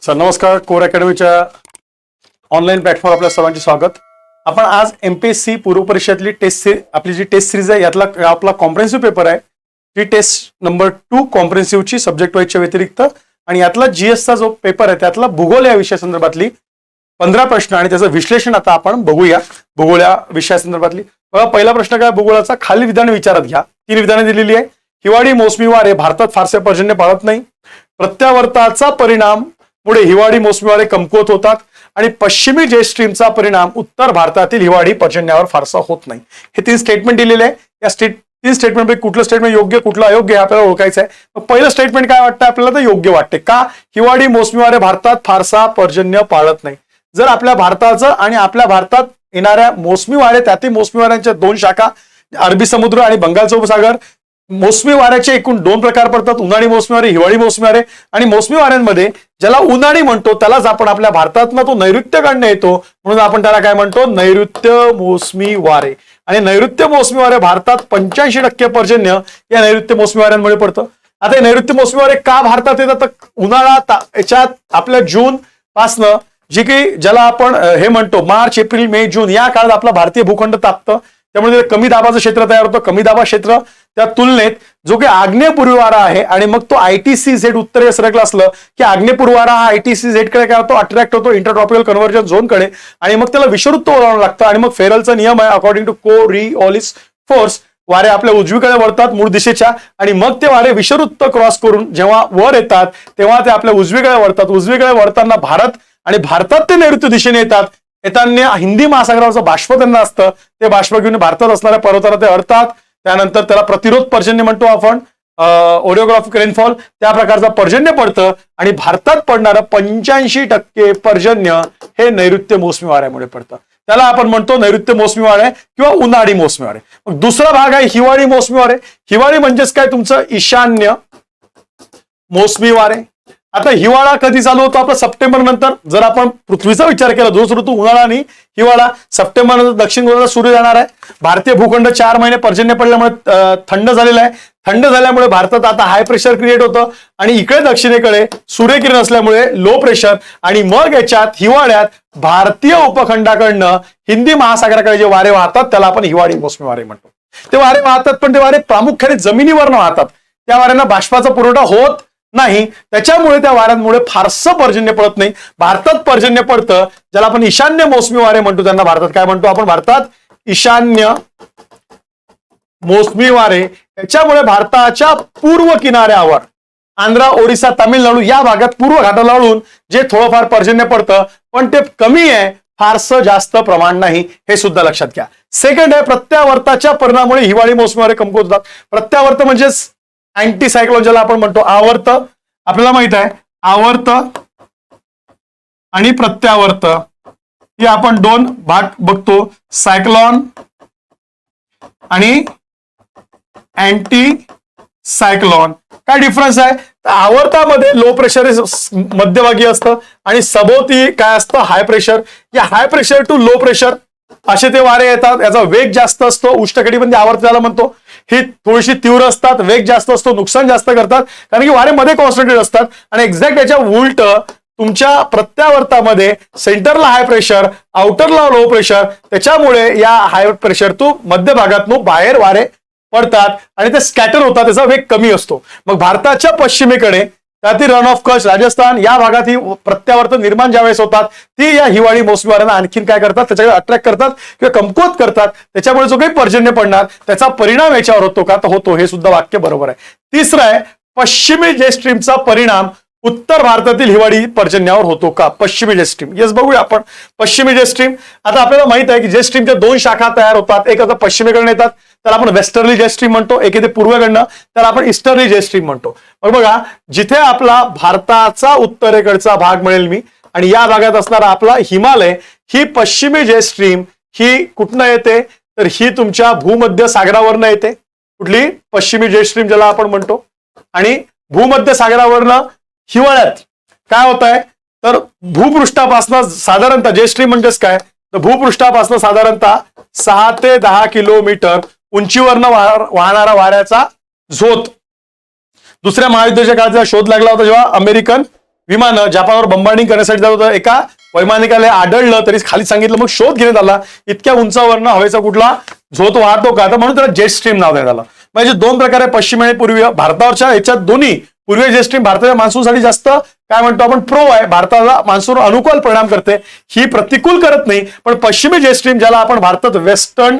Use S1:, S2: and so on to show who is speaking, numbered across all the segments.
S1: Sir नमस्कार, core अकॅडमीच्या online platform आपल्या सर्वांचे स्वागत. आपण आज एमपीएससी पूर्व परीक्षेतली आपली जी टेस्ट सिरीज आहे यातला आपला कॉम्प्रिहेन्सिव्ह पेपर आहे. ही टेस्ट नंबर 2 कॉम्प्रिहेन्सिव्हची सब्जेक्ट वाईजच्या व्यतिरिक्त आणि यातला जीएसचा जो पेपर आहे त्यातला भूगोल या विषयासंदर्भातली 15 प्रश्न आणि त्याचं विश्लेषण आता आपण बघूया. भूगोल या विषयासंदर्भातली पहिला प्रश्न काय भूगोलाचा, खालील विधाने विचारात घ्या. 3 विधाने दिलेली आहे. हिवाळी मोसमी वारे भारतात फारसे पर्जन्य पाळत नाही. प्रत्यावर्ताचा परिणाम पुढे हिवाळी मोसमी वारे कमकुवत होतात आणि पश्चिमी जेट स्ट्रीमचा परिणाम उत्तर भारतातील हिवाळी पर्जन्यावर फारसा होत नाही. हे 3 स्टेटमेंट दिलेले आहे. या 3 स्टेटमेंटपैकी कुठलं स्टेटमेंट योग्य कुठलं अयोग्य हे आपल्याला ओळखायचं आहे. पहिलं स्टेटमेंट काय वाटतं आपल्याला, तर योग्य वाटते. का? हिवाळी मोसमी वारे भारतात फारसा पर्जन्य पाळत नाही. जर आपल्या भारताचं आणि आपल्या भारतात येणाऱ्या मोसमी वारे, त्यातील मोसमी वाऱ्यांच्या 2 शाखा अरबी समुद्र आणि बंगालचा उपसागर, मोसमी वाऱ्याचे एकूण 2 प्रकार पडतात, उन्हाळी मोसमी वारे, हिवाळी मोसमी वारे. आणि मोसमी वाऱ्यांमध्ये ज्याला उन्हाळी म्हणतो त्यालाच आपण आपल्या भारतातनं तो नैऋत्येकडनं येतो म्हणून आपण त्याला काय म्हणतो, नैऋत्य मोसमी वारे. आणि नैऋत्य मोसमी वारे भारतात 85% पर्जन्य या नैऋत्य मोसमी वाऱ्यांमुळे पडतं. आता हे नैऋत्य मोसमी वारे का भारतात येतात, तर उन्हाळा याच्यात आपल्या जून पासनं जी काही ज्याला आपण हे म्हणतो मार्च एप्रिल मे जून या काळात आपला भारतीय भूखंड तापतं, त्यामुळे कमी दाबाचं क्षेत्र तयार होतं. कमी दाबा क्षेत्र त्या तुलनेत जो काही आग्नेय पूर्व वारा आहे आणि मग तो आयटीसी झेड उत्तरेकडे सरकला असलं की आग्नेय पूर्व वारा हा आयटीसी झेड कडे काय होतो, अट्रॅक्ट होतो इंटरट्रॉपिकल कन्व्हर्जन झोनकडे आणि मग त्याला विषुववृत्त वळावं लागतं. आणि मग फेरलचा नियम आहे, अकॉर्डिंग टू कोरिओलिस फोर्स वारे आपल्या उजवीकडे वळतात मूळ दिशेच्या आणि मग ते वारे विषुववृत्त क्रॉस करून जेव्हा वर येतात तेव्हा ते आपल्या उजवीकडे वळतात. उजवीकडे वळताना भारत आणि भारतात ते नैऋत्य दिशेने येतात. येताना हिंदी महासागरावरचं बाष्प त्यांना असतं, ते बाष्प घेऊन भारतात असणाऱ्या पर्वताला ते अडतात. त्यानंतर त्याला प्रतिरोध पर्जन्य म्हणतो आपण, ओरिओग्राफिक रेनफॉल, त्या प्रकारचा पर्जन्य पडतं आणि भारतात पडणारं 85% पर्जन्य हे नैऋत्य मोसमी वाऱ्यामुळे पडतं. त्याला आपण म्हणतो नैऋत्य मोसमी वारे किंवा उन्हाळी मोसमी वारे. मग दुसरा भाग आहे हिवाळी मोसमी वारे. हिवाळी म्हणजेच काय, तुमचं ईशान्य मोसमी वारे. आता हिवाळा कधी चालू होतो, आपला सप्टेंबर नंतर. जर आपण पृथ्वीचा विचार केला, जो ऋतू उन्हाळा आणि हिवाळा, सप्टेंबर नंतर दक्षिण गोलार्धात सूर्य जाणार आहे. भारतीय भूखंड 4 महिने पर्जन्य पडल्यामुळे थंड झालेला आहे. थंड झाल्यामुळे भारतात आता हाय प्रेशर क्रिएट होतं आणि इकडे दक्षिणेकडे सूर्यकिरण असल्यामुळे लो प्रेशर. आणि मग याच्यात हिवाळ्यात भारतीय उपखंडाकडनं हिंदी महासागराकडे जे वारे वाहतात त्याला आपण हिवाळी मोसमी वारे म्हणतो. ते वारे वाहतात पण ते वारे प्रामुख्याने जमिनीवरनं वाहतात. त्या वाऱ्यांना बाष्पाचा पुरवठा होत नाही, त्याच्यामुळे त्या वाऱ्यांमुळे फारसं पर्जन्य पडत नाही. भारतात पर्जन्य पडतं ज्याला आपण ईशान्य मोसमी वारे म्हणतो. त्यांना भारतात काय म्हणतो आपण, भारतात ईशान्य मोसमी वारे. त्याच्यामुळे भारताच्या पूर्व किनाऱ्यावर आंध्र, ओडिसा, तामिळनाडू या भागात पूर्व घाटाला वळून जे थोडंफार पर्जन्य पडतं पण ते कमी आहे, फारसं जास्त प्रमाण नाही, हे सुद्धा लक्षात घ्या. सेकंड आहे प्रत्यावर्ताच्या परिणामामुळे हिवाळी मोसमी वारे कमकुवत होतात. प्रत्यावर्त म्हणजेच अँटी सायक्लोन ज्याला आपण म्हणतो. आवर्त आपल्याला माहित आहे, आवर्त आणि प्रत्यावर्त हे आपण 2 भाग बघतो, सायक्लॉन आणि अँटी सायक्लॉन. काय डिफरन्स आहे, आवर्तामध्ये लो प्रेशर मध्यभागी असतं आणि सभोवती काय असतं, हाय प्रेशर. या high pressure to low pressure असे ते वारे येतात. याचा वेग जास्त असतो. उष्णकटिबंधीय आवर्त ज्याला म्हणतो, ही थोडीशी तीव्र असतात, वेग जास्त असतो, नुकसान जास्त करतात कारण की वारे मध्ये कॉन्सन्ट्रेटेड असतात. आणि एक्झॅक्ट याच्या उलट तुमच्या प्रत्यावर्तामध्ये सेंटरला हाय प्रेशर, आउटरला लो प्रेशर, त्याच्यामुळे या हाय प्रेशर तू मध्य भागातून बाहेर वारे पडतात आणि ते स्कॅटर होतात, त्याचा वेग कमी असतो. मग भारताच्या पश्चिमेकडे त्यातील रन ऑफ कच्छ, राजस्थान या भागात ही प्रत्यावर्त निर्माण ज्यावेळेस होतात ती या हिवाळी मोसमी वाऱ्यांना आणखीन काय करतात, त्याच्याकडे अट्रॅक्ट करतात किंवा कमकुवत करतात. त्याच्यामुळे जो काही पर्जन्य पडणार त्याचा परिणाम याच्यावर होतो का, तर होतो. हे सुद्धा वाक्य बरोबर आहे. तिसरं आहे पश्चिमी जेट स्ट्रीमचा परिणाम उत्तर भारतातील हिवाळी पर्जन्यावर होतो का. पश्चिमी जेट स्ट्रीम, येस बघूया आपण. पश्चिमी जेट स्ट्रीम, आता आपल्याला माहित आहे की जेट स्ट्रीमच्या 2 शाखा तयार होतात. एक आता पश्चिमेकडून येतात त्याला आपण वेस्टर्ली जेट स्ट्रीम म्हणतो, एक येते पूर्वेकडनं त्याला आपण ईस्टर्ली जेट स्ट्रीम म्हणतो. मग बघा, जिथे आपला भारताचा उत्तरेकडचा भाग मिळेल मी आणि या भागात असणारा आपला हिमालय, ही पश्चिमी जेट स्ट्रीम ही कुठनं येते, तर ही तुमच्या भूमध्य सागरावरनं येते. कुठली, पश्चिमी जेट स्ट्रीम ज्याला आपण म्हणतो. आणि भूमध्य सागरावरनं हिवाळ्यात काय होत आहे, तर भूपृष्ठापासून साधारणतः जेट स्ट्रीम म्हणजेच काय, तर भूपृष्ठापासून साधारणतः 6 ते 10 किलोमीटर उंचीवरनं वाहणारा वाऱ्याचा झोत. दुसऱ्या महायुद्धाच्या काळात जेव्हा शोध लागला होता, जेव्हा अमेरिकन विमानं जपानवर बंबार्डिंग करण्यासाठी जात होतं, एका वैमानिकाला आढळलं तरी खाली सांगितलं, मग शोध घेण्यात आला इतक्या उंचावरनं हवेचा कुठला झोत वाहतो का, तर म्हणून त्याला जेट स्ट्रीम नाव देण्यात आलं. म्हणजे दोन प्रकारे पश्चिम आणि पूर्वी भारतावरच्या याच्यात दोन्ही पूर्वी जेट स्ट्रीम भारताच्या मान्सूनसाठी जास्त काय म्हणतो आपण प्रो आहे, भारताला मान्सून अनुकूल परिणाम करते, ही प्रतिकूल करत नाही. पण पश्चिमी जेट स्ट्रीम ज्याला आपण भारतात वेस्टर्न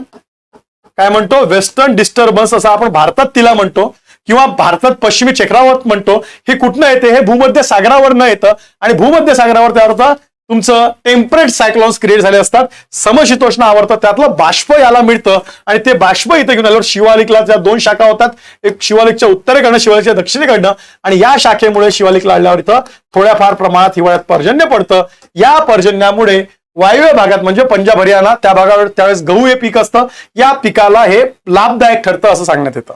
S1: काय म्हणतो, वेस्टर्न डिस्टर्बन्स असं आपण भारतात तिला म्हणतो, किंवा भारतात पश्चिमी चक्रावात म्हणतो, हे कुठनं येते, हे भूमध्य सागरावर न येतं. आणि भूमध्य सागरावर तयार होतं तुमचं टेम्परेट सायक्लॉन्स क्रिएट झाले असतात, समशीतोष्ण आवर्त, त्यातलं बाष्प याला मिळतं आणि ते बाष्प इथे घेऊन आल्यावर शिवालिकला ज्या दोन शाखा होतात, एक शिवालिकच्या उत्तरेकडनं शिवालिकच्या दक्षिणेकडनं, आणि या शाखेमुळे शिवालिकला आल्यावर इथं थोड्याफार प्रमाणात हिवाळ्यात पर्जन्य पडतं. या पर्जन्यामुळे वायव्य भागात म्हणजे पंजाब हरियाणा त्या भागावर त्यावेळेस गहू हे पीक असतं, या पिकाला हे लाभदायक ठरतं असं सांगण्यात येतं.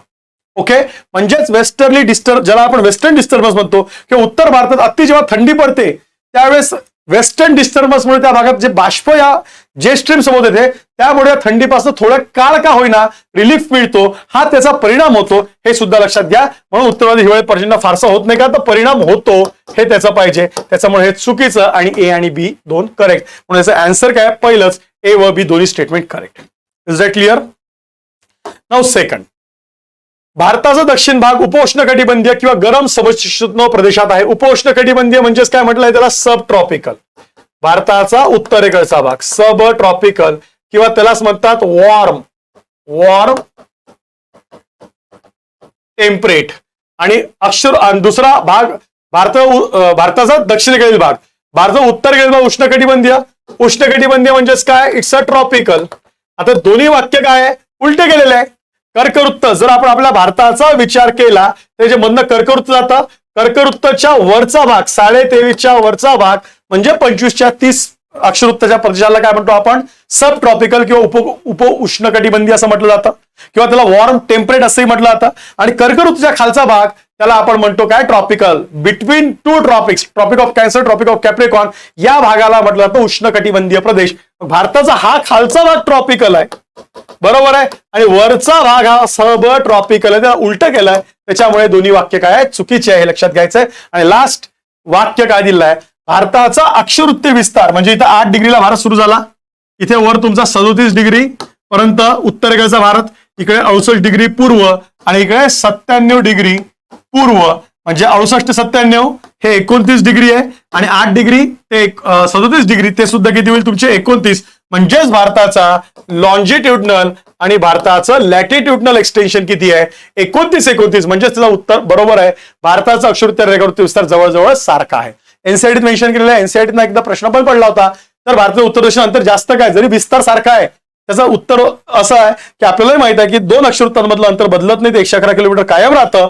S1: ओके, म्हणजेच वेस्टर्ली डिस्टर्ब ज्याला आपण वेस्टर्न डिस्टर्बन्स म्हणतो, की उत्तर भारतात अति जेव्हा थंडी पडते त्यावेळेस वेस्टर्न डिस्टर्बन्समुळे त्या भागात जे बाष्प या जे स्ट्रीम सोबत येते त्यामुळे थंडीपासून थोडं काळ का होईना रिलीफ मिळतो, हा त्याचा परिणाम होतो, हे सुद्धा लक्षात घ्या. म्हणून उत्तरवादी हिवाळ्यात पर्जन्य फारसा होत नाही का, तर परिणाम होतो हे त्याचं पाहिजे. त्याच्यामुळे हे चुकीचं आणि ए आणि बी दोन करेक्ट. म्हणून याचं आन्सर काय, पहिलंच ए व बी दोन्ही statement correct. Is that clear? Now second, भारताचा दक्षिण भाग उपोष्णकटिबंधीय किंवा गरम समशीतोष्ण प्रदेशात आहे. उपोष्णकटिबंधीय म्हणजेच काय म्हटलंय त्याला, सब ट्रॉपिकल. भारताचा उत्तरेकडचा भाग सब ट्रॉपिकल किंवा त्यालाच म्हणतात वॉर्म टेम्परेट. आणि दुसरा भाग भारताचा दक्षिणेकडील भाग, भारताचा उत्तरेकडील भाग उष्णकटिबंधीय. उष्णकटिबंधीय म्हणजेच काय, इट्स अ ट्रॉपिकल. आता दोन्ही वाक्य काय आहे, उलटे गेलेले आहे. कर्कवृत्त, जर आपण आपल्या भारताचा विचार केला त्याच्या मधनं कर्कवृत्त जातं, कर्कवृत्तच्या वरचा भाग 23.5च्या वरचा भाग म्हणजे 25च्या 30 अक्षवृत्ताच्या प्रदेशाला काय म्हणतो आपण, सब ट्रॉपिकल किंवा उप उष्णकटिबंधीय असं म्हटलं जातं, किंवा त्याला वॉर्म टेम्परेट असंही म्हटलं जातं. आणि कर्कवृत्तच्या खालचा भाग त्याला आपण म्हणतो काय, tropical, between two tropics, tropic of Cancer, tropic of Capricorn, या भागाला म्हटलं जातं उष्णकटिबंधीय प्रदेश. भारताचा हा खालचा भाग ट्रॉपिकल आहे, बरोबर आहे, आणि वरचा भाग हा सब ट्रॉपिकल आहे, त्याला उलट केलंय. त्याच्यामुळे दोन्ही वाक्य काय आहे, चुकीचे आहे, हे लक्षात घ्यायचंय. आणि लास्ट वाक्य काय दिलंय, भारताचा अक्षवृत्तीय विस्तार म्हणजे इथं 8 डिग्रीला भारत सुरू झाला, इथे वर तुमचा 37 डिग्री पर्यंत उत्तरेकडचा भारत, इकडे 68 डिग्री पूर्व आणि इकडे 97 डिग्री पूर्व, म्हणजे 68 97 हे 29 डिग्री आहे, आणि 8 डिग्री ते 37 डिग्री ते सुद्धा किती होईल तुमचे 29. म्हणजेच भारताचा लॉन्जिट्युडनल आणि भारताचं लॅटिट्युडनल एक्सटेन्शन किती आहे, 29 म्हणजेच त्याचं उत्तर बरोबर आहे. भारताचा अक्षवृत्तीय रेखावृत्तीय विस्तार जवळजवळ सारखा आहे. एनसीआरटीत मेन्शन केलेलं आहे, एनसीआरटीत एकदा प्रश्न पण पडला होता, तर भारताचं उत्तर दक्षिण अंतर जास्त काय, जरी विस्तार सारखा आहे, त्याचं उत्तर असं आहे की आपल्यालाही माहित आहे की 2 अक्षवृत्तांमधलं अंतर बदलत नाही, ते 111 किलोमीटर कायम राहतं.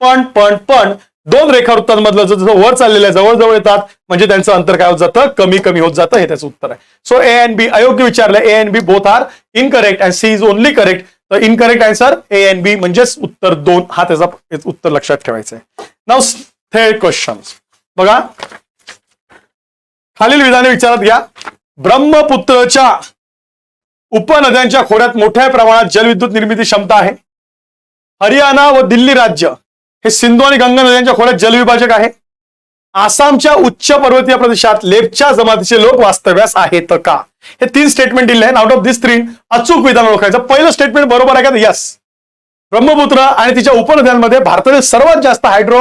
S1: पण 2 रेखावृत्तांमधलं जसं वर चाललेलं आहे जवळजवळ येतात, म्हणजे त्यांचं अंतर काय होत जातं, कमी होत जातं, हे त्याचं उत्तर आहे. सो ए अँड बी अयोग्य विचारलं, A and B both are incorrect and C is only correct. तर incorrect answer A and B म्हणजेच उत्तर 2, हा त्याचा उत्तर लक्षात ठेवायचं आहे. नाउ थर्ड क्वेश्चन बघा, खालील विधाने विचारात घ्या. ब्रह्मपुत्रच्या उपनद्यांच्या खोऱ्यात मोठ्या प्रमाणात जलविद्युत निर्मिती क्षमता आहे. हरियाणा व दिल्ली राज्य हे सिंधू आणि गंगा नद्यांच्या खोऱ्यात जलविभाजक आहे. आसामच्या उच्च पर्वतीय प्रदेशात लेप्चा जमातीचे लोक वास्तव्यास आहेत का, हे 3 स्टेटमेंट दिले आहेत. आउट ऑफ दिस 3 अचूक विधान ओळखायचं. पहिलं स्टेटमेंट बरोबर आहे का, यस. ब्रह्मपुत्र आणि तिच्या उपनद्यांमध्ये भारतातील सर्वात जास्त हायड्रो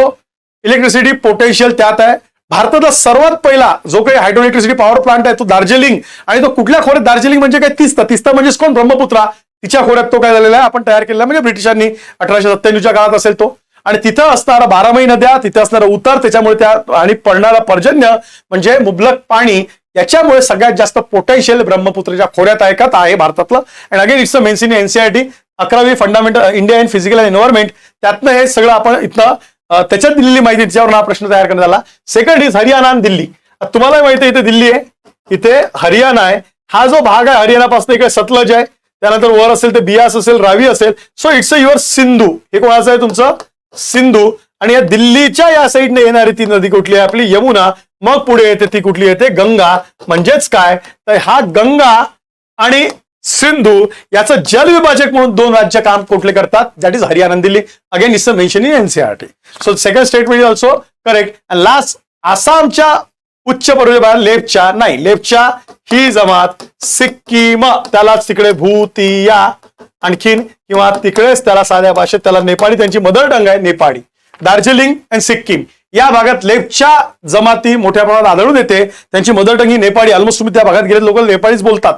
S1: इलेक्ट्रिसिटी पोटेन्शियल त्यात आहे. भारतातला सर्वात पहिला जो काही हायड्रो इलेक्ट्रिसिटी पॉवर प्लांट आहे तो दार्जिलिंग, आणि तो कुठल्या खोऱ्यात, दार्जिलिंग म्हणजे काय, तिस्ता म्हणजेच कोण, ब्रह्मपुत्रा, तिच्या खोऱ्यात तो काय झालेला आहे, आपण तयार केलेला म्हणजे ब्रिटिशांनी 1897च्या काळात असेल तो. आणि तिथं असणारा 12 नद्या, तिथं असणारा उतार, त्याच्यामुळे त्या आणि पडणारा पर्जन्य म्हणजे मुबलक पाणी, याच्यामुळे सगळ्यात जास्त पोटेन्शियल ब्रह्मपुत्राच्या खोऱ्यात आहे का, आहे भारतातलं. And again it's a mention in NCERT 11वी fundamental India in physical and environment, त्यातनं हे सगळं आपण इथं त्याच्यात दिलेली माहिती त्याच्यावर हा प्रश्न तयार करण्यात आला. सेकंड इज हरियाणा आणि दिल्ली. तुम्हाला माहिती आहे इथे दिल्ली आहे, इथे हरियाणा आहे. हा जो भाग आहे हरियाणापासून इकडे सतलज आहे, त्यानंतर वर असेल ते बियास असेल, रावी असेल. So it's a your Sindhu, हे कोणाचं आहे तुमचं सिंधू. आणि या दिल्लीच्या या साईडने येणारी ती नदी कुठली आहे आपली, यमुना. मग पुढे येते ती कुठली येते गंगा. म्हणजेच काय तर हा गंगा आणि सिंधू याचं जलविभाजक म्हणून दोन राज्य काम कुठले करतात, दॅट इज हरियाणा आणि Delhi. Again it's mention in NCERT. So second statement is also correct. And last आसामच्या उच्च पर्वतीय लेपचा नाही, लेपचा ही जमात सिक्कीम त्यालाच तिकडे भूतिया आणखीन किंवा तिकडेच त्याला साध्या भाषेत त्याला नेपाळी त्यांची मदर टंग आहे नेपाळी. दार्जिलिंग अँड सिक्कीम या भागात लेपच्या जमाती मोठ्या प्रमाणात आढळून येते. त्यांची मदर टंग ही नेपाळी. ऑलमोस्ट तुम्ही त्या भागात गेले लोक नेपाळीच बोलतात,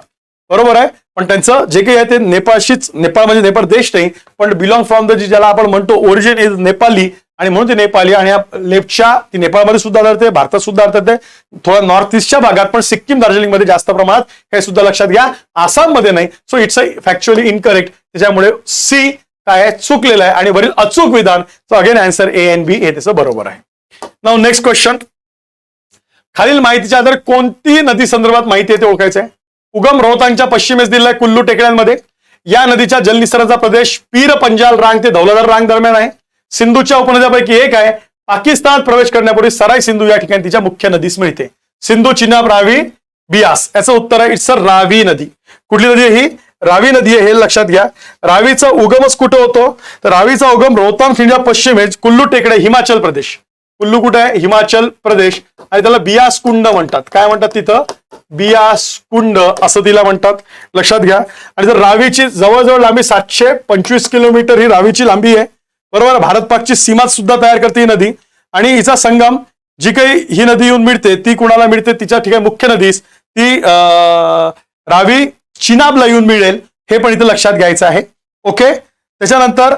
S1: बरोबर आहे. पण त्यांचं जे काही आहे ते नेपाळशीच, नेपाळ म्हणजे नेपाळ देश नाही पण बिलॉंग फ्रॉम द ज्याला आपण म्हणतो ओरिजिन इज नेपाली आणि म्हणून ते नेपाली. आणि लेपच्या ती नेपाळमध्ये सुद्धा आढळते, भारतात सुद्धा आढळते, थोडा नॉर्थ ईस्टच्या भागात पण सिक्कीम दार्जिलिंग मध्ये जास्त प्रमाणात, हे सुद्धा लक्षात घ्या. आसाममध्ये नाही. So it's a factually incorrect. त्याच्यामुळे सी काय आहे चुकलेलं आहे आणि वरील अचूक विधान. So again answer A and B हे त्याचं बरोबर आहे. Now next question. खालील माहितीच्या आधारे कोणती नदी संदर्भात माहिती आहे ते ओळखायचं आहे. उगम रोहतांगच्या पश्चिमेस दिलेला आहे कुल्लू टेकड्यांमध्ये. या नदीच्या जलनिस्ताराचा प्रदेश पीर पंजाल रांग ते धौलाधार रांग दरम्यान आहे. सिंधूच्या उपनद्यापैकी एक आहे. पाकिस्तानात प्रवेश करण्यापूर्वी सराय सिंधू या ठिकाणी तिच्या मुख्य नदीस मिळते. सिंधू, चिनाब, रावी, बियास याचं उत्तर आहे इट्स अ रावी नदी. कुठली नदी आहे ही? रावी नदी आहे, हे लक्षात घ्या. रावीचा उगमच कुठं होतो तर रावीचा उगम रोहतांग खिंडीच्या पश्चिमेस कुल्लू टेकडे हिमाचल प्रदेश. कुल्लू कुठे आहे? हिमाचल प्रदेश. आणि त्याला बियास कुंड म्हणतात. काय म्हणतात तिथं? बियास कुंड असं तिला म्हणतात, लक्षात घ्या. आणि जर रावीची जवळजवळ लांबी 725 किलोमीटर ही रावीची लांबी आहे, बरोबर. भारत पाकची सीमा सुद्धा तयार करते ही नदी. आणि हिचा संगम जी काही ही नदी येऊन मिळते ती कुणाला मिळते? तिच्या ठिकाणी मुख्य नदीस ती रावी चिनाबला येऊन मिळेल, हे पण इथं लक्षात घ्यायचं आहे. ओके. त्याच्यानंतर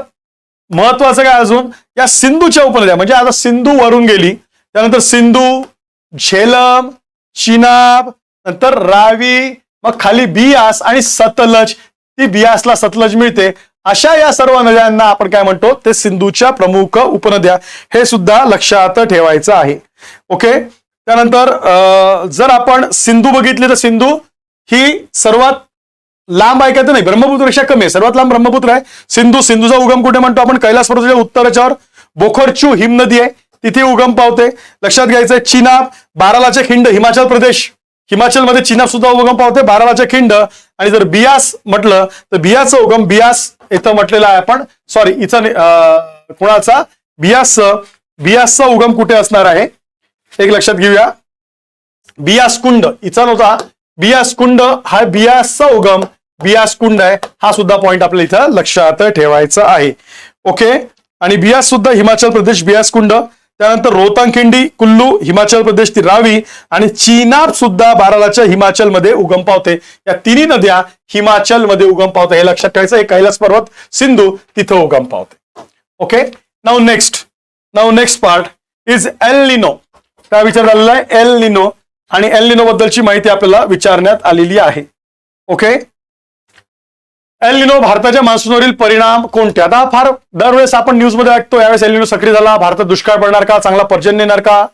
S1: महत्वाचं काय अजून, या सिंधूच्या उपनद्या म्हणजे आता सिंधू वरून गेली, त्यानंतर सिंधू, झेलम, चिनाब, नंतर रावी, मग खाली बियास आणि सतलज. ती बियासला सतलज मिळते. अशा या सर्व नद्यांना आपण काय म्हणतो ते सिंधूच्या प्रमुख उपनद्या, हे सुद्धा लक्षात ठेवायचं आहे. ओके. त्यानंतर जर आपण सिंधू बघितली तर सिंधू ही सर्वात लांब आहे का तर नाही, ब्रह्मपुत्रपेक्षा कमी आहे. सर्वात लांब ब्रह्मपुत्र आहे. सिंधूचा उगम कुठे म्हणतो आपण? कैलास पर्वताच्या उत्तरेच्यावर बोखरचू हिम नदी आहे, तिथे उगम पावते, लक्षात घ्यायचंय. चिनाब, बारालाचे खिंड हिमाचल प्रदेश, हिमाचलमध्ये चिनाब सुद्धा उगम पावते, बारालाचे खिंड. आणि जर बियास म्हटलं तर बियासचा उगम बियास इथं म्हटलेला आहे आपण, सॉरी इथं कुणाचा? बियासचा उगम कुठे असणार आहे एक लक्षात घेऊया. बियास कुंड इथं नव्हता, बियास कुंड हा बियासचा उगम बियास कुंड आहे, हा सुद्धा पॉइंट आपल्याला इथं लक्षात ठेवायचा आहे. ओके. आणि बियास सुद्धा हिमाचल प्रदेश बियास कुंड. त्यानंतर रोहतांग खिंडी कुल्लू हिमाचल प्रदेश ती रावी आणि चिनाब सुद्धा बारालाच्या हिमाचलमध्ये उगम पावते. या तिन्ही नद्या हिमाचलमध्ये उगम पावते, हे लक्षात ठेवायचं. हे कैलास पर्वत सिंधू तिथं उगम पावते. Okay. Now next part is El Nino. काय विचार झालेला आहे? El Nino. आणि एल निनो बद्दलची माहिती आपल्याला विचारण्यात आलेली आहे. ओके. एल निनो भारताच्या मान्सूनवरील परिणाम कोणते? आता फार दरवेळेस आपण न्यूजमध्ये ऐकतो यावेळेस एल निनो सक्रिय झाला, भारतात दुष्काळ पडणार का, चांगला पर्जन्य येणार का,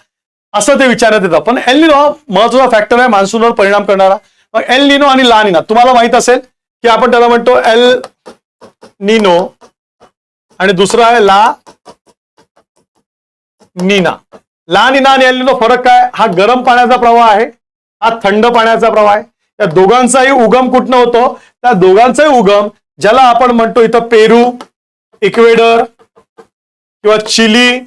S1: असं ते विचारण्यात येतं. पण एल निनो हा महत्वाचा फॅक्टर आहे मान्सूनवर परिणाम करणारा. मग एल निनो आणि ला निना तुम्हाला माहित असेल की आपण त्याला म्हणतो एल निनो आणि दुसरा आहे ला निना. ला निना आणि एल निनो फरक काय? हा गरम पाण्याचा प्रवाह आहे, हा थंड पाण्याचा प्रवाह आहे. या दोघांचाही उगम कुठनं होतो? त्या दोघांचाही उगम ज्याला आपण म्हणतो इथं पेरू, इक्वेडर किंवा चिली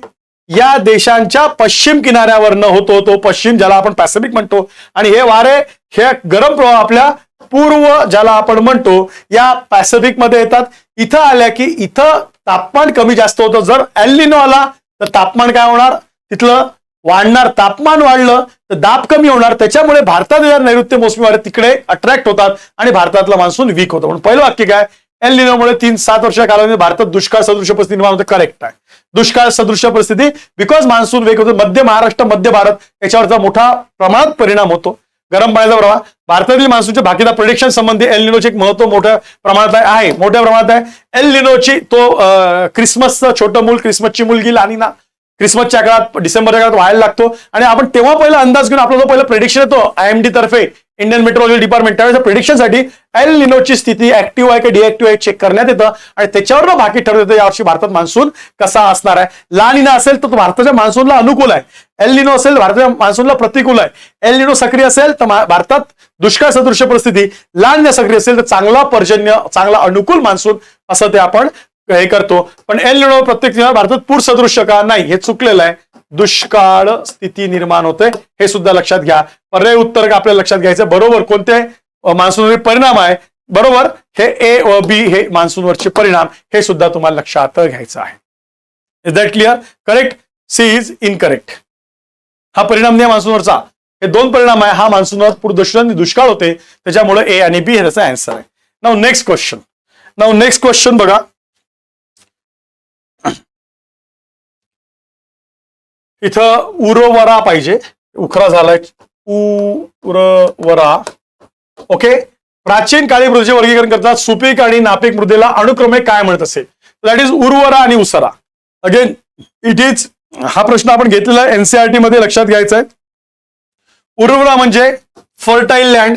S1: या देशांच्या पश्चिम किनाऱ्यावरनं होतो. तो पश्चिम ज्याला आपण पॅसिफिक म्हणतो. आणि हे वारे हे गरम प्रवाह आपल्या पूर्व ज्याला आपण म्हणतो या पॅसिफिक मध्ये येतात. इथं आल्या की इथं तापमान कमी जास्त होतं. जर एल निनो आला तर तापमान काय होणार? तिथलं वाढणार. तापमान वाढलं तर दाब कमी होणार. त्याच्यामुळे भारतात नैऋत्य मोसमी वारे तिकडे अट्रॅक्ट होतात आणि भारतातला मान्सून वीक होतो. म्हणून पहिलं वाक्य काय? एल निनोमुळे 3-7 वर्षाच्या कालावधीमध्ये भारतात दुष्काळ सदृश परिस्थिती निर्माण होते. करेक्ट आहे. दुष्काळ सदृश परिस्थिती बिकॉज मान्सून वीक होतो. मध्य महाराष्ट्र, मध्य भारत याच्यावरचा मोठा प्रमाणात परिणाम होतो. गरम पाण्याचा प्रवाह भारतातील मान्सूनच्या बाकीच्या प्रेडिक्शन संबंधी एल निनोचे एक महत्व मोठ्या प्रमाणात आहे, मोठ्या प्रमाणात आहे. एल निनोची तो क्रिसमसचं छोटं मूल, क्रिसमसची मुलगी लानिना क्रिसमसच्या काळात डिसेंबरच्या काळात व्हायला लागतो. आणि आपण तेव्हा पहिला अंदाज घेऊन आपला जो पहिला प्रेडिक्शन येतो IMD तर्फे इंडियन मेट्रोलॉजी डिपार्टमेंट, त्यावेळेस प्रिडिक्शनसाठी एल निनोची स्थिती ऍक्टिव्ह आहे की डिएक्टिव्ह आहे चेक करण्यात येतं आणि त्याच्यावर बाकी ठरवत येतं यावर्षी भारतात मान्सून कसा असणार आहे. ला निना असेल तर भारताच्या मान्सूनला अनुकूल आहे, एल निनो असेल भारताच्या मान्सूनला प्रतिकूल आहे. एल निनो सक्रिय असेल तर भारतात दुष्काळ सदृश्य परिस्थिती, ला निना सक्रिय असेल तर चांगला पर्जन्य, चांगला अनुकूल मान्सून असं ते आपण हे करतो. पण एल निनो प्रत्येक भारतात पूर सदृश्य का नाही, हे चुकलेलं आहे. दुष्काळ स्थिती निर्माण होते हे सुद्धा लक्षात घ्या. पर्याय उत्तर का आपल्याला लक्षात घ्यायचं. बरोबर कोणते मान्सूनवरील परिणाम आहे, बरोबर हे ए व बी हे मान्सूनवरचे परिणाम, हे सुद्धा तुम्हाला लक्षात घ्यायचं आहे. Is that clear? Correct. C is incorrect. हा परिणाम नाही मान्सूनवरचा, हे दोन परिणाम आहे. हा मान्सूनवर पूर दुष्काळ होते, त्याच्यामुळे ए आणि बी हे त्याचा आन्सर आहे. नाउ नेक्स्ट क्वेश्चन बघा. इथं उरवरा पाहिजे, उखरा झालाय, उरवरा. ओके. प्राचीन काळी मृदेचे वर्गीकरण करतात सुपीक आणि नापीक मृदेला अनुक्रमे काय म्हणत असेल? दॅट इज उर्वरा आणि उसरा. अगेन इट इज, हा प्रश्न आपण घेतलेला आहे एनसीईआरटी मध्ये, लक्षात घ्यायचा आहे. उर्वरा म्हणजे फर्टाईल लँड,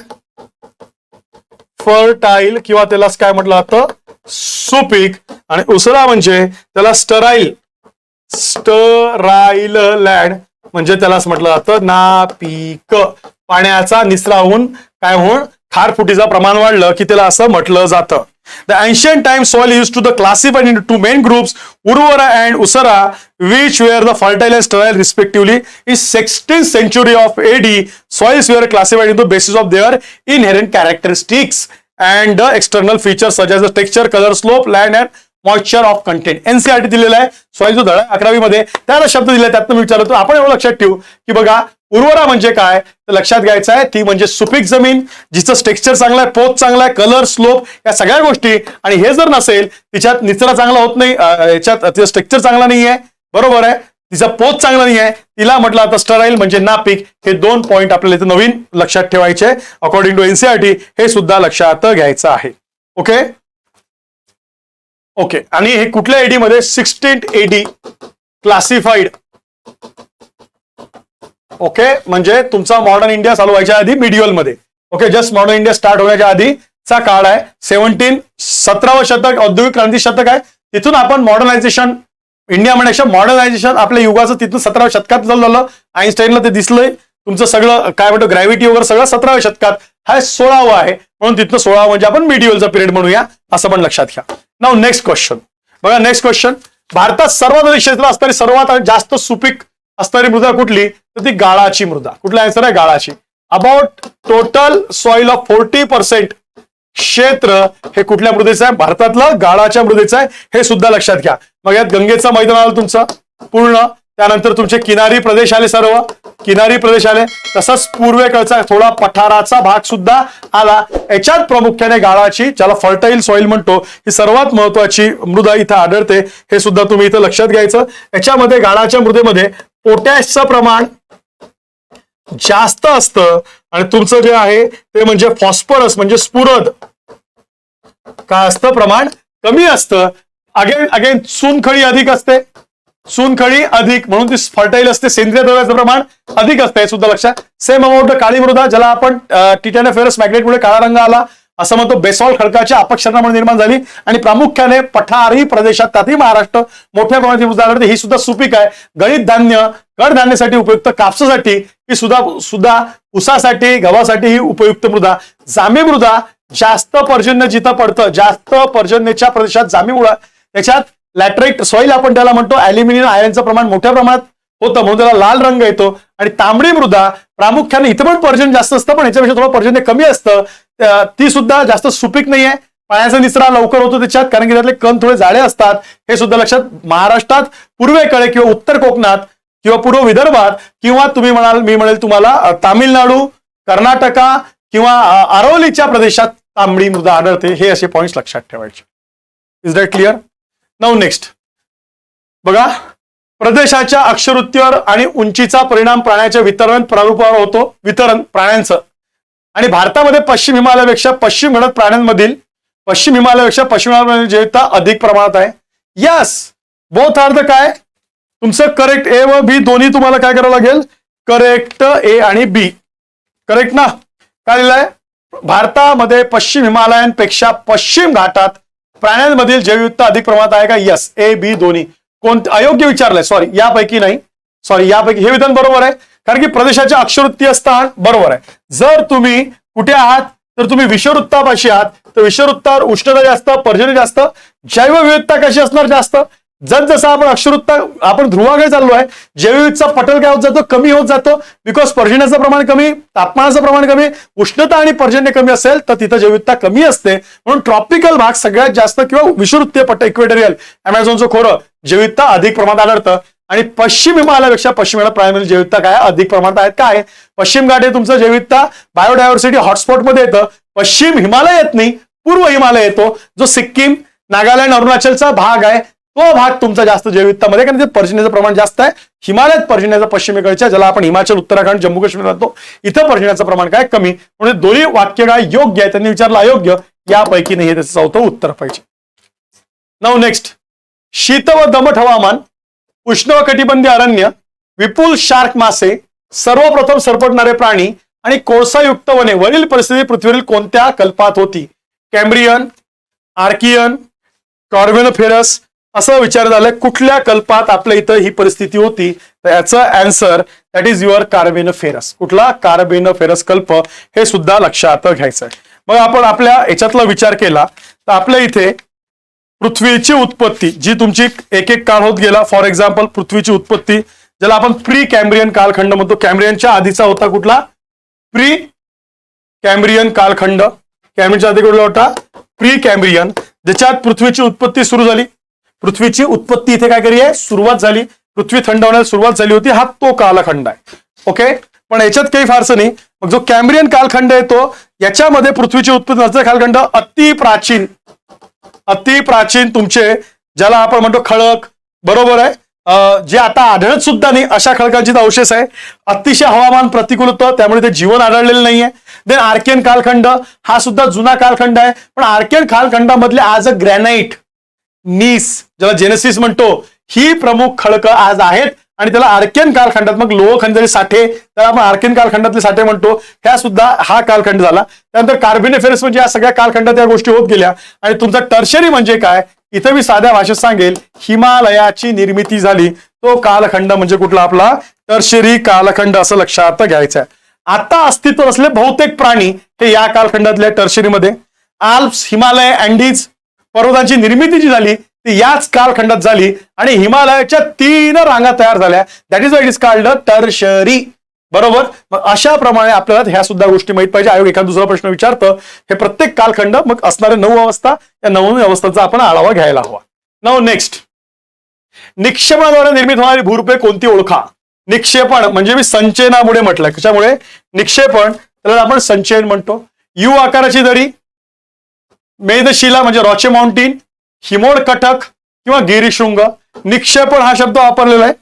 S1: फर्टाईल किंवा त्याला काय म्हटलं जातं सुपीक, आणि उसरा म्हणजे त्याला स्टराईल लँड म्हणजे त्यालाच म्हटलं जातं नापीक. पाण्याचा निचरा होऊन काय होऊन खारफुटीचं प्रमाण वाढलं की त्याला असं म्हटलं जातं. The ancient time soil used to the classified into two main groups, Urvara and Usara, which were the fertile and sterile respectively. In 16th century of AD, soils were classified into basis of their inherent characteristics and the external features such as the texture, color, slope, land and moisture of content. NCERT दिलेला आहे. Soil जो धडा 11वी मध्ये त्याला शब्द दिला, त्यातनं मी विचारतो. आपण एवढं लक्षात ठेवू की बघा उर्वरा म्हणजे काय तर लक्षात घ्यायचं आहे, ती म्हणजे सुपीक जमीन जिचं टेक्स्चर चांगलं आहे, पोत चांगला आहे, कलर, स्लोप या सगळ्या गोष्टी. आणि हे जर नसेल, तिच्यात निचरा चांगला होत नाही, याच्यात तिचं टेक्स्चर चांगला नाही आहे, बरोबर आहे, तिचा पोत चांगला नाही आहे, तिला म्हटलं आता स्टराईल म्हणजे नापीक. हे दोन पॉईंट आपल्याला इथे नवीन लक्षात ठेवायचे अकॉर्डिंग टू एनसीईआरटी, हे सुद्धा लक्षात घ्यायचं आहे. ओके. ओके. आणि हे कुठल्या एडी मध्ये? 16th eddy classified. ओके. म्हणजे तुमचा मॉडर्न इंडिया चालू व्हायच्या आधी मिडिवल मध्ये. Okay. Just modern India start होण्याच्या आधीचा काळ आहे. 17th शतक औद्योगिक क्रांती शतक आहे. तिथून आपण मॉडर्नायझेशन, इंडिया म्हणण्यापेक्षा मॉडर्नायझेशन आपल्या युगाचं तिथून 17व्या शतकात चालू झालं. आईन्स्टाईनला ते दिसलंय. तुमचं सगळं काय म्हणतो ग्रॅव्हिटी वगैरे सगळं 17व्या शतकात. हा 16वा आहे, म्हणून तिथनं 16 म्हणजे आपण मिडिवलचा पिरियड म्हणूया, असं पण लक्षात घ्या. नाउ नेक्स्ट क्वेश्चन बघा. Next question. भारतात सर्वात अधिक क्षेत्र असणारी सर्वात जास्त सुपीक असणारी मृदा कुठली तर ती गाळाची मृदा. कुठला आन्सर आहे? गाळाची. अबाउट टोटल सॉइल ऑफ 40% क्षेत्र हे कुठल्या मृदेचं आहे? भारतातलं गाळाच्या मृदेचं आहे. हे सुद्धा लक्षात घ्या. मग यात गंगेचं मैदान आलं तुमचं पूर्ण, त्यानंतर तुमचे किनारी प्रदेश आले, सर्व किनारी प्रदेश आले, तसंच पूर्वेकडचा थोडा पठाराचा भाग सुद्धा आला. याच्यात प्रामुख्याने गाळाची, ज्याला फर्टाईल सॉइल म्हणतो, ही सर्वात महत्वाची मृदा इथं आढळते. हे सुद्धा तुम्ही इथं लक्षात घ्यायचं. याच्यामध्ये गाळाच्या मृदेमध्ये पोटॅशचं प्रमाण जास्त असतं आणि तुमचं जे आहे ते म्हणजे फॉस्फरस म्हणजे स्फुरद काय असतं प्रमाण कमी असतं. अगेन चुनखडी अधिक असते, चुनखडी अधिक म्हणून ती फर्टाईल असते. सेंद्रिय द्रव्याचं प्रमाण अधिक असतं, हे सुद्धा लक्षात. सेम अमाऊंट काळी मृदा, ज्याला आपण टिटॅनोफेरस मॅग्नेटमुळे काळा रंग आला असं म्हणतो, बेसॉल्ट खडकाच्या अपक्षरणामुळे निर्माण झाली आणि प्रामुख्याने पठारी प्रदेशात, त्यातही महाराष्ट्र मोठ्या प्रमाणात मृदा आढळते. ही सुद्धा सुपीक आहे. गळीत धान्य, कडधान्यासाठी उपयुक्त, कापसासाठी ही सुद्धा ऊसासाठी, गव्हासाठी ही उपयुक्त मृदा. जांभी मृदा, जास्त पर्जन्य जिथं पडतं, जास्त पर्जन्याच्या प्रदेशात जांभी मृदा, त्याच्यात लॅटराइट सॉइल आपण त्याला म्हणतो, अॅल्युमिनियम आयनचं प्रमाण मोठ्या प्रमाणात होतं म्हणून त्याला लाल रंग येतो. आणि तांबडी मृदा प्रामुख्याने इथं पण पर्जन्य जास्त असतं पण याच्यापेक्षा थोडं पर्जन्य कमी असतं, ती सुद्धा जास्त सुपीक नाहीये. पाण्याचा निचरा लवकर होतो त्याच्यात, कारण की त्यातले कण थोडे जाडे असतात, हे सुद्धा लक्षात. महाराष्ट्रात पूर्वेकडे किंवा उत्तर कोकणात किंवा पूर्व विदर्भात किंवा तुम्ही मी म्हणेल तुम्हाला तामिळनाडू, कर्नाटका किंवा अरवलीच्या प्रदेशात तांबडी मृदा आढळते. हे असे पॉइंट्स लक्षात ठेवायचे. Is that clear? Now next बघा. प्रदेशाच्या अक्षवृत्तीवर आणि उंचीचा परिणाम प्राण्याच्या वितरण प्रारूपावर होतो, वितरण प्राण्यांचं. आणि भारतामध्ये पश्चिम हिमालयापेक्षा पश्चिम घाटात प्राण्यांमधील पश्चिम हिमालयापेक्षा जैवता अधिक प्रमाणात आहे. यस, बोथ आर द काय तुमचं करेक्ट. ए व बी दोन्ही तुम्हाला काय करावं लागेल? करेक्ट ए आणि बी, करेक्ट ना. काय लिहिलंय? भारतामध्ये पश्चिम हिमालयांपेक्षा पश्चिम घाटात प्राण्यांमधील जैवविविधता अधिक प्रमाणात आहे का? यस, ए बी दोन्ही. कोणते? अयोग्य विचारलंय, सॉरी, यापैकी नाही, सॉरी यापैकी. हे विधान बरोबर आहे, कारण की प्रदेशाचे अक्षवृत्तीय स्थान बरोबर आहे. जर तुम्ही कुठे आहात तर तुम्ही विषुववृत्तापाशी आहात, तर विषुववृत्तावर उष्णता जास्त, पर्जन्य जास्त, जैवविविधता कशी असणार? जास्त. जसं आपण अक्षरवृत्ता, आपण ध्रुवाकडे चाललो आहे, जैवविविधता पटल काय होत जातो? कमी होत जातो. बिकॉज पर्जन्याचं प्रमाण कमी, तापमानाचं प्रमाण कमी, उष्णता आणि पर्जन्य कमी असेल तर तिथं जैवविविधता कमी असते. म्हणून ट्रॉपिकल भाग सगळ्यात जास्त किंवा विषुववृत्तीय पट्टा, इक्वेटोरियल, अमेझॉनचं खोरं, जैवविविधता अधिक प्रमाणात आढळतं. आणि पश्चिम हिमालयापेक्षा पश्चिम हिमालय प्राण्यामध्ये जैवविविधता काय अधिक प्रमाणात आहेत? काय? पश्चिम घाट हे तुमचं जैवविविधता बायोडायव्हर्सिटी हॉटस्पॉट मध्ये येतं. पश्चिम हिमालय येत नाही, पूर्व हिमालय येतो, जो सिक्कीम, नागालँड, अरुणाचलचा भाग आहे. तो भाग तुमचा जास्त जैवविविधतामध्ये, कारण पर्जन्याचं प्रमाण जास्त आहे. हिमालयात पर्जन्याचं पश्चिमेकडच्या, ज्याला आपण हिमाचल, उत्तराखंड, जम्मू काश्मीर म्हणतो, इथं पर्जन्याचं प्रमाण काय? कमी. म्हणजे दोन्ही वाक्य काय योग्य आहे? त्यांनी विचारलं अयोग्य, यापैकी नाही, हे त्याचं चौथं उत्तर पाहिजे. नाउ नेक्स्ट, शीत व दमट हवामान, उष्ण व कटिबंधीय अरण्य, विपुल शार्क मासे, सर्वप्रथम सरपटणारे प्राणी आणि कोळसायुक्त वने, वरील परिस्थिती पृथ्वीवरील कोणत्या कल्पात होती? कॅम्ब्रियन, आर्कियन, कॉर्बेनोफेरस, असं विचार झालंय. कुठल्या कल्पात आपल्या इथं ही परिस्थिती होती? तर याचं आन्सर दॅट इज युअर कार्बेनोफेरस. कुठला? कार्बेनोफेरस कल्प, हे सुद्धा लक्षात घ्यायचं आहे. मग आपण आपल्या याच्यातला विचार केला तर आपल्या इथे पृथ्वीची उत्पत्ती, जी तुमची एक एक काळ होत गेला. फॉर एक्झाम्पल, पृथ्वीची उत्पत्ती, ज्याला आपण प्री कॅम्ब्रियन कालखंड म्हणतो. कॅम्ब्रियनच्या आधीचा होता कुठला? प्री कॅम्ब्रियन कालखंड. कॅम्ब्रियनच्या आधी कुठला होता? प्री कॅम्ब्रियन, ज्याच्यात पृथ्वीची उत्पत्ती सुरू झाली. पृथ्वीची उत्पत्ती इथे काय करी आहे? सुरुवात झाली. पृथ्वी थंड होण्यास सुरुवात झाली होती. हा तो कालखंड आहे. ओके, पण याच्यात काही फारसं नाही. मग जो कॅम्ब्रियन कालखंड आहे तो, याच्यामध्ये पृथ्वीची उत्पत्ती असलेला कालखंड अति प्राचीन तुमचे, ज्याला आपण म्हणतो खळक, बरोबर आहे, जे आता आढळत सुद्धा नाही अशा खडकांची अवशेष आहे. अतिशय हवामान प्रतिकूल होतं, त्यामुळे ते जीवन आढळलेलं नाहीये. देन आर्कियन कालखंड, हा सुद्धा जुना कालखंड आहे. पण आर्कियन कालखंडामधले आज ग्रॅनाइट, नीस, ज्याला जेनेसिस म्हणतो, ही प्रमुख खडकं आज आहेत. आणि त्याला आर्कियन कालखंडात, मग लोह खंजरी साठे, त्याला आपण आर्कियन कालखंडातले साठे म्हणतो, ह्या सुद्धा हा कालखंड झाला. त्यानंतर कार्बोनिफेरस, म्हणजे या सगळ्या कालखंडात या गोष्टी होत गेल्या. आणि तुमचा टर्शरी म्हणजे काय? इथं मी साध्या भाषेत सांगेल, हिमालयाची निर्मिती झाली, तो कालखंड म्हणजे कुठला? आपला टर्शरी कालखंड, असं लक्षात घ्यायचं आहे. आता अस्तित्वात असलेले बहुतेक प्राणी हे या कालखंडातल्या टर्शरीमध्ये. आल्प्स, हिमालय, अँडीज पर्वतांची निर्मिती जी झाली ती याच कालखंडात झाली आणि हिमालयाच्या 3 रांगा तयार झाल्या. That is why it is called tertiary. बरोबर. मग अशा प्रमाणे आपल्याला ह्या सुद्धा गोष्टी माहित पाहिजे. आयोग एखादा दुसरा प्रश्न विचारतं, हे प्रत्येक कालखंड, मग असणारे 9 अवस्था, या 9 अवस्थांचा आपण आढावा घ्यायला हवा. नाउ नेक्स्ट, निक्षेपणाद्वारे निर्मित होणारी भूरूपे कोणती ओळखा? निक्षेपण म्हणजे मी संचयनामुळे म्हटलंय. कशामुळे? निक्षेपण, त्याला आपण संचयन म्हणतो. यू आकाराची दरी, मेदशिला म्हणजे रॉचे माउंटेन, हिमोड कटक किंवा गिरिशृंग. निक्षेपण हा शब्द वापरलेला आहे.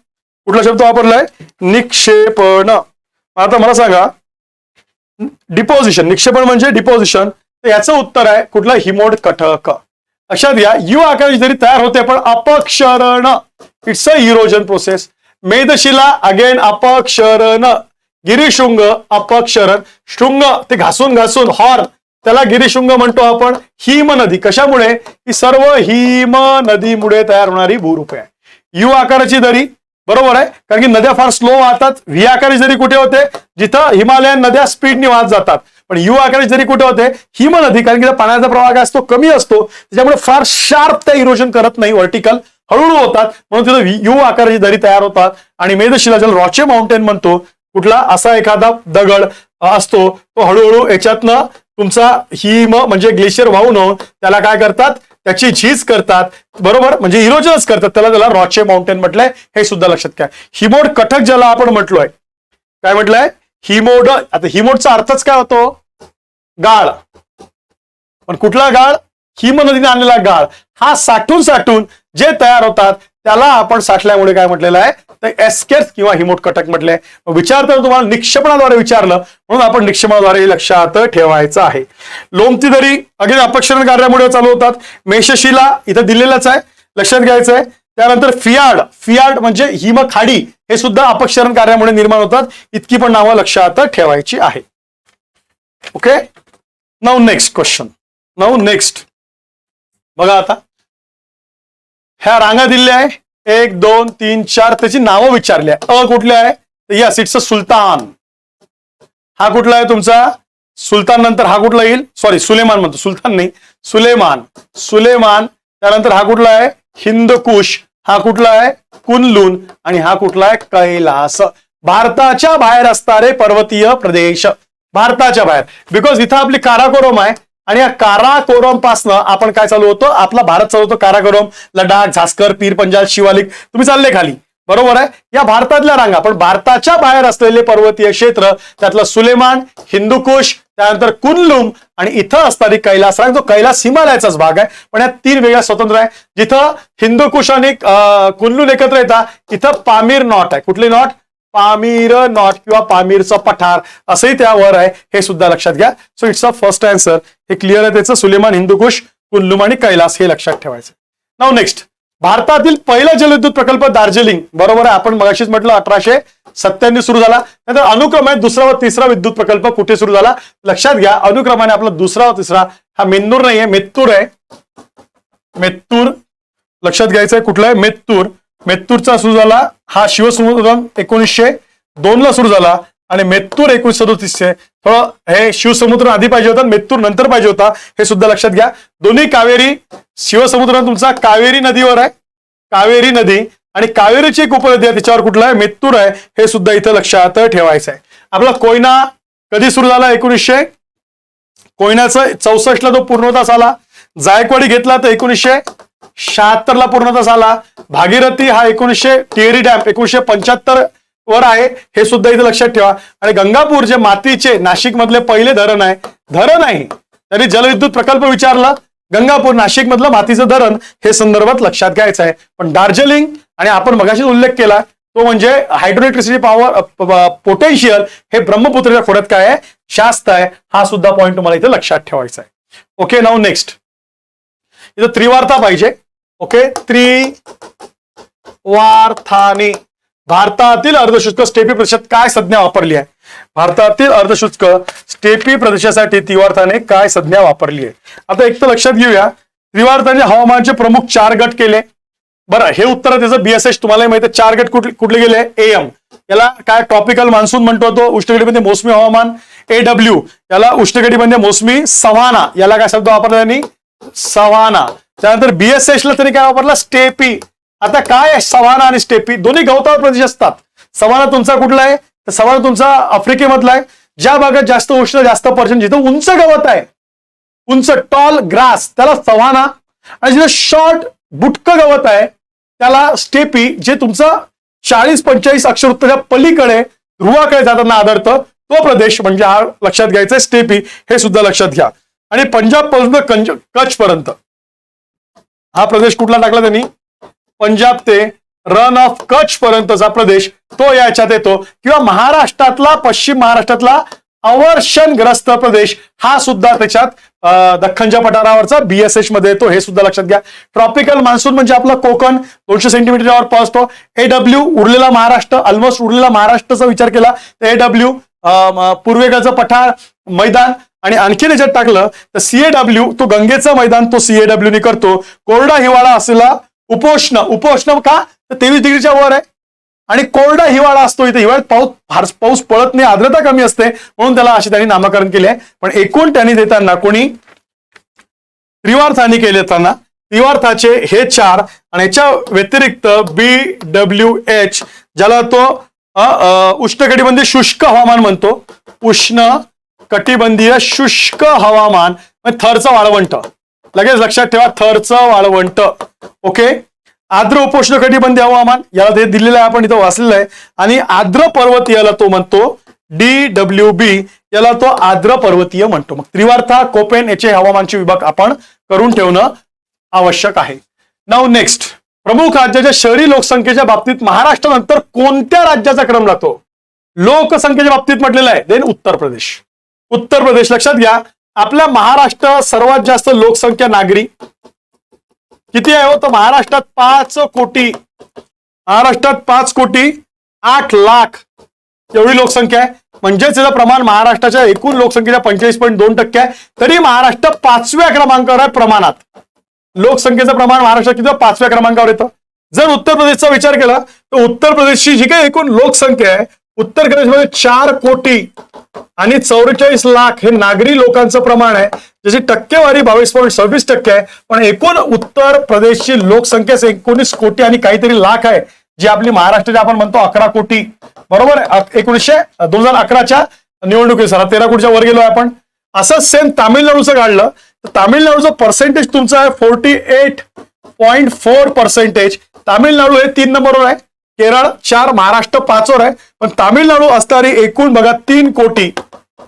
S1: कुठला शब्द वापरलाय? निक्षेपण. आता मला सांगा, डिपोजिशन, निक्षेपण म्हणजे डिपोजिशन, तर याचं उत्तर आहे कुठलं? हिमोड कटक. लक्षात घ्या, यू आकाराची दरी तयार होते पण अपक्षरण, इट्स अ इरोजन प्रोसेस. मेदशिला अगेन अपक्षरण, गिरिशृंग अपक्षरण, शृंग ते घासून घासून हॉर्न, त्याला गिरिशृंग म्हणतो आपण. हिम नदी, कशामुळे? ही सर्व हिम नदीमुळे तयार होणारी भूरूपे आहे. यू आकाराची दरी, बरोबर आहे, कारण की नद्या फार स्लो वाहतात. व्ही आकाराची दरी कुठे होते? जिथं हिमालयन नद्या स्पीडने वाहत जातात. पण यू आकाराची दरी कुठे होते? हिम नदी, कारण की पाण्याचा प्रवाह काय असतो? कमी असतो, त्याच्यामुळे फार शार्प त्या इरोजन करत नाही, व्हर्टिकल हळूहळू होतात, म्हणून तिथं यू आकाराची दरी तयार होतात. आणि मेदशिला, ज्याला रॉचे माउंटेन म्हणतो, कुठला? असा एखादा दगड असतो, तो हळूहळू याच्यातनं तुमचा हिम म्हणजे ग्लेशियर वाहून त्याला काय करतात? त्याची झीज करतात, बरोबर, म्हणजे इरोजनच करतात. त्याला रॉचे माउंटेन म्हटलंय, हे सुद्धा लक्षात घ्या. हिमोड कटक ज्याला आपण म्हटलोय, काय म्हटलंय? हिमोड. आता हिमोडचा अर्थच काय होतो? गाळ. पण कुठला गाळ? हिम नदीने आणलेला गाळ. हा साठून साठून जे तयार होतात त्याला आपण साठल्यामुळे काय म्हटलेलं आहे? तर एस्केर्स किंवा हिमोड कटक म्हटलंय. विचारताना तुम्हाला निक्षेपणाद्वारे विचारलं, म्हणून आपण निक्षेपणाद्वारे लक्षात ठेवायचं आहे. लोमती दरी अगदी अपक्षरण कार्यामुळे चालू होतात. मेषशिला इथं दिलेलंच आहे, लक्षात घ्यायचं आहे. त्यानंतर फियाड, फियाड म्हणजे हिमखाडी, हे सुद्धा अपक्षरण कार्यामुळे निर्माण होतात. इतकी पण नावं लक्षात ठेवायची आहे. Okay, now next question. Now next बघा आता ह्या रांगा दिल्या आहे 1 2 3 4 त्याची नावं विचारली आहे. अ कुठले आहे? यस, इट्स अ सुलतान. हा कुठला आहे तुमचा? सुलतान. नंतर हा कुठला येईल? सॉरी, सुलेमान म्हणतो, सुलतान नाही, सुलेमान. सुलेमान. त्यानंतर हा कुठला आहे? हिंदकुश. हा कुठला आहे? कुनलून. आणि हा कुठला आहे? कैलास. भारताच्या बाहेर असणारे पर्वतीय प्रदेश, भारताच्या बाहेर. बिकॉज इथं आपली काराकोरम आहे आणि या काराकोरम पासनं आपण काय चालू होतो? आपला भारत चालू होतो. काराकोरम, लडाख, झास्कर, पीर पंजाल, शिवालिक, तुम्ही चालले खाली, बरोबर आहे. या भारतातल्या रांगा, पण भारताच्या बाहेर असलेले पर्वतीय क्षेत्र, त्यातलं सुलेमान, हिंदुकुश, त्यानंतर कुनलुन आणि इथं असणारी कैलास रांग. जो कैलास हिमालयाचाच भाग आहे, पण या 3 वेगळ्या स्वतंत्र आहे. जिथं हिंदुकुश आणि कुनलुन एकत्र येतात, इथं पामीर नॉट आहे. कुठली नॉट? पामीर नॉट किंवा पामीरचं पठार असंही त्यावर आहे, हे सुद्धा लक्षात घ्या. So it's a first answer. हे क्लिअर आहे त्याचं. सुलेमान, हिंदुकुश, कुनलुन आणि कैलास हे लक्षात ठेवायचं. नाउ नेक्स्ट, भारतातील पहिला जलविद्युत प्रकल्प दार्जिलिंग, बरोबर आहे. आपण मगाशीच म्हटलं 1897 सुरू झाला. नंतर अनुक्रमे दुसरा व तिसरा विद्युत प्रकल्प कुठे सुरू झाला? लक्षात घ्या, अनुक्रमाने आपला दुसरा व तिसरा हा मेन्नूर नाहीये, मेत्तूर आहे. मेत्तूर लक्षात घ्यायचं आहे. कुठला आहे? मेत्तूर. मेत्तूरचा सुरू झाला. हा शिवसमुद्रम 1902 ला सुरू झाला आणि मेत्तूर 1937. थोडं हे शिवसमुद्र आधी पाहिजे होता, मेत्तूर नंतर पाहिजे होता, हे सुद्धा लक्षात घ्या. दोन्ही कावेरी, शिवसमुद्र तुमचा कावेरी नदीवर आहे, कावेरी नदी, आणि कावेरीची एक उपनदी आहे त्याच्यावर कुठला आहे? मेत्तूर आहे. हे सुद्धा इथं लक्षात ठेवायचं आहे. आपला कोयना कधी सुरू झाला? 1900. कोयनाचं 64 ला तो पूर्णतास आला. जायकवाडी घेतला तर 1976 ला पूर्णतास आला. भागीरथी हा 1900, टिहरी डॅम 1975 वर आहे, हे सुद्धा इथे लक्षात ठेवा. आणि गंगापूर जे मातीचे नाशिक मधले पहिले धरण आहे, धरण आहे, त्यांनी जलविद्युत प्रकल्प विचारला. गंगापूर नाशिक मधलं मातीचं धरण हे संदर्भात लक्षात घ्यायचं आहे. पण दार्जिलिंग आणि आपण मगाशीच उल्लेख केला तो म्हणजे हायड्रोइलेक्ट्रिसिटी पॉवर पोटेन्शियल हे ब्रह्मपुत्राच्या खोऱ्यात काय आहे? शास्त आहे. हा सुद्धा पॉईंट तुम्हाला इथे लक्षात ठेवायचा आहे. ओके, नाउ नेक्स्ट, इथं त्रिवार्ता पाहिजे. ओके, त्रिवार्थाने भारतातील अर्धशुष्क स्टेपी प्रदेशात काय संज्ञा वापरली आहे? भारतातील अर्धशुष्क स्टेपी प्रदेशासाठी त्रिवार्थाने काय संज्ञा वापरली आहे? आता एक तर लक्षात घेऊया, त्रिवार्थाने हवामानाचे प्रमुख 4 गट केले. बरं, हे उत्तर त्याचं BSH तुम्हाला माहिती आहे. 4 गट कुठले गेले? AM याला काय? ट्रॉपिकल मान्सून म्हणतो तो, उष्णकटिबंधीय मोसमी हवामान. AW याला उष्णकटिबंधीय मोसमी सवाना, याला काय शब्द वापरला त्यांनी? सवाना. त्यानंतर BSH ला तरी काय वापरला? स्टेपी. आता काय आहे सवाना आणि स्टेपी? दोन्ही गवताळ प्रदेश असतात. सवाना तुमचा कुठला आहे? तर सवाना तुमचा आफ्रिकेमधला आहे. ज्या भागात जास्त उष्ण, जास्त पर्जन्य, जिथं उंच गवत आहे, उंच टॉल ग्रास, त्याला सवाना. आणि जिथं शॉर्ट बुटकं गवत आहे त्याला स्टेपी. जे तुमचं 40-45 अक्षरवृत्ताच्या पलीकडे ध्रुवाकडे जाताना आढळतं तो प्रदेश म्हणजे हा लक्षात घ्यायचा आहे, स्टेपी. हे सुद्धा लक्षात घ्या. आणि पंजाब पासून कच्छ पर्यंत हा प्रदेश कुठला टाकला त्यांनी? पंजाब ते रन ऑफ कच्छ पर्यंतचा प्रदेश तो याच्यात येतो. किंवा महाराष्ट्रातला, पश्चिम महाराष्ट्रातला अवर्षणग्रस्त प्रदेश हा सुद्धा त्याच्यात दख्खनच्या पठारावरचा BSH मध्ये येतो. हे सुद्धा लक्षात घ्या. ट्रॉपिकल मान्सून म्हणजे आपला कोकण 200 सेंटीमीटरवर पावसतो. AW उरलेला महाराष्ट्र, ऑलमोस्ट उरलेला महाराष्ट्राचा विचार केला तर AW पूर्वेकडचं पठार, मैदान. आणि आणखी याच्यात टाकलं तर CAW तो गंगेचं मैदान, तो CAW ने करतो. कोरडा हिवाळा असलेला उपोष्ण, उपोष्ण का? तर 23 डिग्रीच्या वर आहे आणि कोरडा हिवाळा असतो. इथे हिवाळ्यात पाऊस पडत नाही, आर्द्रता कमी असते, म्हणून त्याला असे त्यांनी नामकरण केले आहे. पण एकूण त्यांनी देताना कोणी त्रिवार्थाने केले असताना त्रिवार्थाचे हे 4 आणि याच्या व्यतिरिक्त BWH ज्याला तो उष्णकटिबंधीय शुष्क हवामान म्हणतो. उष्ण कटिबंधीय शुष्क हवामान, थरचं वाळवंट. लगेच लक्षात ठेवा, थरचं वाळवंट. ओके, आर्द्र उपोष्ण कटिबंधीय हवामान याला ते दिलेलं आहे, आपण इथं वाचलेलं आहे. आणि आर्द्र पर्वतीयला तो म्हणतो DWB, याला तो आर्द्र पर्वतीय म्हणतो. मग त्रिवार्था, कोपेन याचे हवामानचे विभाग आपण करून ठेवणं आवश्यक आहे. नाउ नेक्स्ट, प्रमुख राज्याच्या शहरी लोकसंख्येच्या बाबतीत महाराष्ट्रानंतर कोणत्या राज्याचा क्रम लागतो? लोकसंख्येच्या बाबतीत म्हटलेलं आहे देन उत्तर प्रदेश. उत्तर प्रदेश लक्षात घ्या. आपल्या महाराष्ट्र सर्वात जास्त लोकसंख्या नागरी किती आहे? तर महाराष्ट्रात 5 कोटी, महाराष्ट्रात 5 कोटी 8 लाख एवढी लोकसंख्या आहे, म्हणजेच याचं प्रमाण महाराष्ट्राच्या एकूण लोकसंख्येच्या 45.2% आहे. तरी महाराष्ट्र 5व्या क्रमांकावर आहे प्रमाणात. लोकसंख्येचं प्रमाण महाराष्ट्रात किती 5व्या क्रमांकावर येतं. जर उत्तर प्रदेशचा विचार केला तर उत्तर प्रदेशची जी काही एकूण लोकसंख्या आहे, उत्तर प्रदेशमध्ये 4 कोटी आणि 44 लाख हे नागरी लोकांचं प्रमाण आहे, ज्याची टक्केवारी 22.26% आहे. पण एकूण उत्तर प्रदेशची लोकसंख्या 19 कोटी आणि काहीतरी लाख आहे, जी आपली महाराष्ट्राची आपण म्हणतो 11 कोटी. बरोबर आहे. 2011च्या निवडणुकीनुसार 13 कोटीच्या वर गेलो आपण. असं सेम तामिळनाडूचं काढलं तर तामिळनाडूचं पर्सेंटेज तुमचं आहे 48.4%. तामिळनाडू हे 3 नंबरवर आहे, केरळ 4, महाराष्ट्र 5 वर आहे. पण तामिळनाडू असणारी एकूण बघा 3 कोटी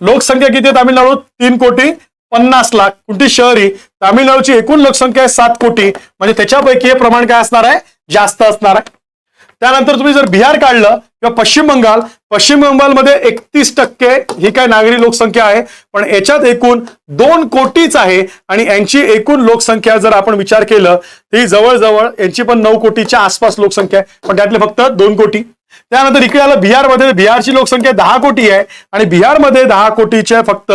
S1: लोकसंख्या किती आहे तामिळनाडू? 3,50,00,000. कोणती शहरी? तामिळनाडूची एकूण लोकसंख्या आहे 7 कोटी, म्हणजे त्याच्यापैकी हे प्रमाण काय असणार आहे? जास्त असणार आहे. त्यानंतर तुम्ही जर बिहार काढलं किंवा पश्चिम बंगालमध्ये 31% ही काय नागरी लोकसंख्या आहे, पण याच्यात एकूण 2 कोटीच आहे. आणि यांची एकूण लोकसंख्या जर आपण विचार केलं ती जवळजवळ यांची पण 9 कोटीच्या आसपास लोकसंख्या आहे, पण त्यातले फक्त 2 कोटी. त्यानंतर इकडे आलं बिहारमध्ये. बिहारची लोकसंख्या 10 कोटी आहे आणि बिहारमध्ये 10 कोटीच्या फक्त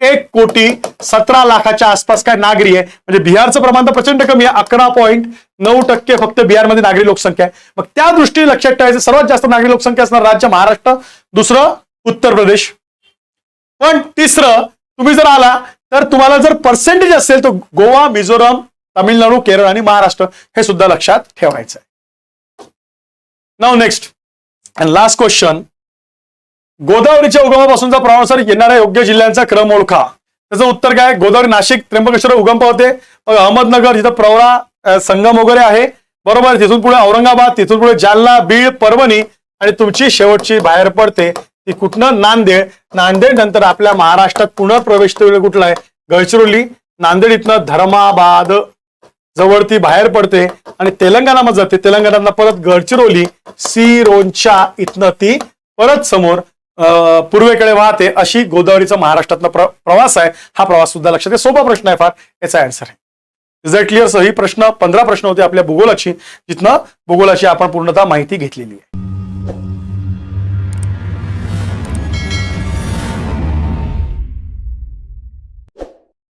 S1: 1,17,00,000च्या आसपास काय नागरी आहे. म्हणजे बिहारचं प्रमाण तर प्रचंड कमी आहे, 11.9% फक्त बिहारमध्ये नागरी लोकसंख्या आहे. मग त्या दृष्टीने लक्षात ठेवायचं सर्वात जास्त नागरी लोकसंख्या असणार राज्य महाराष्ट्र, दुसरं उत्तर प्रदेश, पण तिसरं तुम्ही जर आला तर तुम्हाला जर पर्सेंटेज असेल तर गोवा, मिझोराम, तामिळनाडू, केरळ आणि महाराष्ट्र हे सुद्धा लक्षात ठेवायचं आहे. Now next and last question. गोदावरीच्या उगमापासूनचा प्रवासावर येणाऱ्या योग्य जिल्ह्यांचा क्रम ओळखा. त्याचं उत्तर काय? गोदावरी नाशिक, त्र्यंबकेश्वर उगम पावते, अहमदनगर जिथं प्रवरा संगम वगैरे आहे. बरोबर. तिथून पुढे औरंगाबाद, तिथून पुढे जालना, बीड, परभणी आणि तुमची शेवटची बाहेर पडते ती कुठनं? नांदेड. नांदेड नंतर आपल्या महाराष्ट्रात पुनर्प्रवेश कुठला आहे? गडचिरोली. नांदेड इथनं धर्माबाद जवळ ती बाहेर पडते आणि तेलंगणामध्ये जाते. तेलंगणात परत गडचिरोली, सिरोंचा इथनं ती परत समोर पूर्वेकडे वाहते. अशी गोदावरीचा महाराष्ट्रातला प्रवास आहे. हा प्रवास सुद्धा लक्षात घ्या. सोपा प्रश्न आहे फार, याचा आन्सर आहे. Is that clear? ही 15 प्रश्न होते आपल्या भूगोलाची, जिथनं भूगोलाची आपण पूर्णतः माहिती घेतलेली आहे.